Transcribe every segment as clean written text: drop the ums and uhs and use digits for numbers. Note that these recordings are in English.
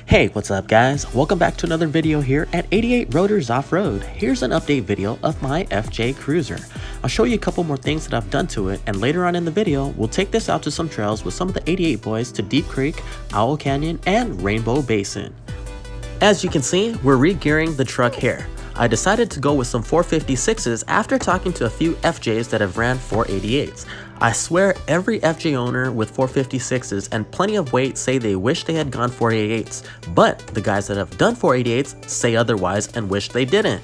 Hey, what's up guys? Welcome back to another video here at 88 Rotors Off-Road. Here's an update video of my FJ Cruiser. I'll show you a couple more things that I've done to it, and later on in the video, we'll take this out to some trails with some of the 88 boys to Deep Creek, Owl Canyon, and Rainbow Basin. As you can see, we're re-gearing the truck here. I decided to go with some 456s after talking to a few FJs that have ran 488s. I swear every FJ owner with 456s and plenty of weight say they wish they had gone 488s, but the guys that have done 488s say otherwise and wish they didn't.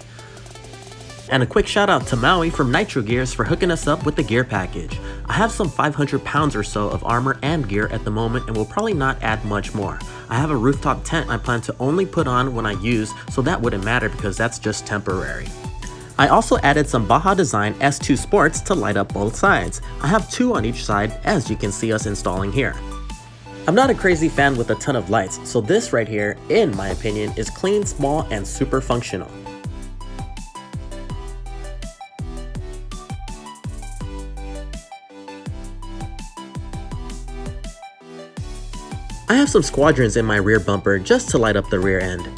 And a quick shout out to Maui from Nitro Gears for hooking us up with the gear package. I have some 500 pounds or so of armor and gear at the moment and will probably not add much more. I have a rooftop tent I plan to only put on when I use, so that wouldn't matter because that's just temporary. I also added some Baja Design S2 Sports to light up both sides. I have two on each side, as you can see us installing here. I'm not a crazy fan with a ton of lights, so this right here, in my opinion, is clean, small, and super functional. I have some Squadrons in my rear bumper just to light up the rear end.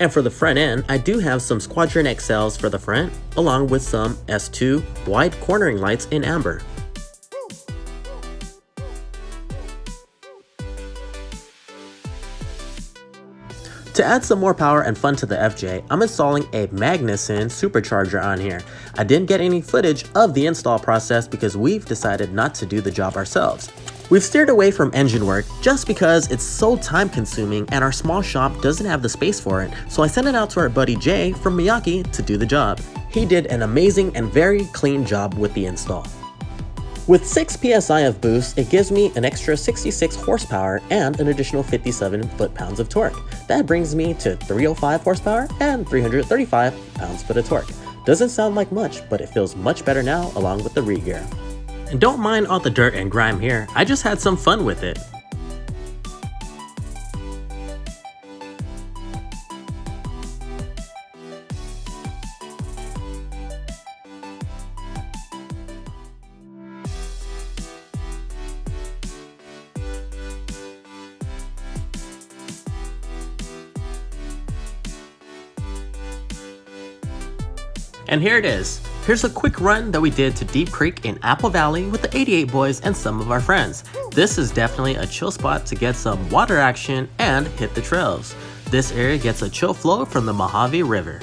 And for the front end, I do have some Squadron XLs for the front, along with some S2 wide cornering lights in amber. To add some more power and fun to the FJ, I'm installing a Magnuson Supercharger on here. I didn't get any footage of the install process because we've decided not to do the job ourselves. We've steered away from engine work just because it's so time consuming and our small shop doesn't have the space for it, so I sent it out to our buddy Jay from Miyake to do the job. He did an amazing and very clean job with the install. With 6 psi of boost, it gives me an extra 66 horsepower and an additional 57 foot-pounds of torque. That brings me to 305 horsepower and 335 pounds-foot of torque. Doesn't sound like much, but it feels much better now along with the Regear. And don't mind all the dirt and grime here, I just had some fun with it. And here it is. Here's a quick run that we did to Deep Creek in Apple Valley with the 88 boys and some of our friends. This is definitely a chill spot to get some water action and hit the trails. This area gets a chill flow from the Mojave River.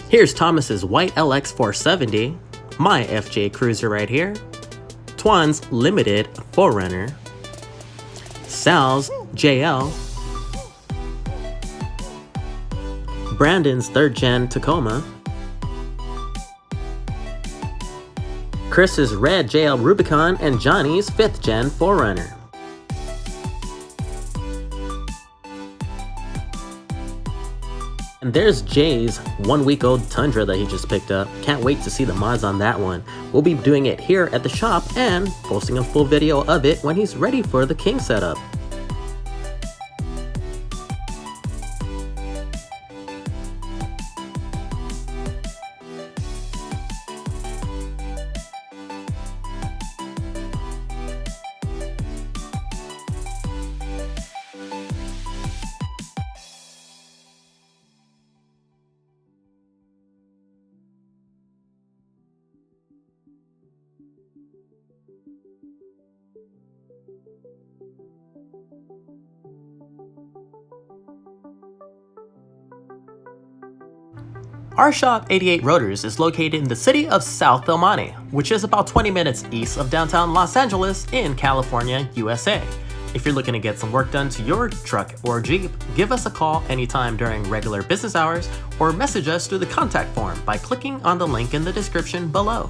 Here's Thomas's white LX 470, my FJ Cruiser right here, Twan's Limited 4Runner, Sal's JL, Brandon's 3rd Gen Tacoma, Chris's red JL Rubicon, and Johnny's 5th Gen 4Runner. And there's Jay's 1-week-old Tundra that he just picked up. Can't wait to see the mods on that one. We'll be doing it here at the shop and posting a full video of it when he's ready for the King setup. Our shop, 88 Rotors, is located in the city of South El Monte, which is about 20 minutes east of downtown Los Angeles in California, USA. If you're looking to get some work done to your truck or Jeep, give us a call anytime during regular business hours or message us through the contact form by clicking on the link in the description below.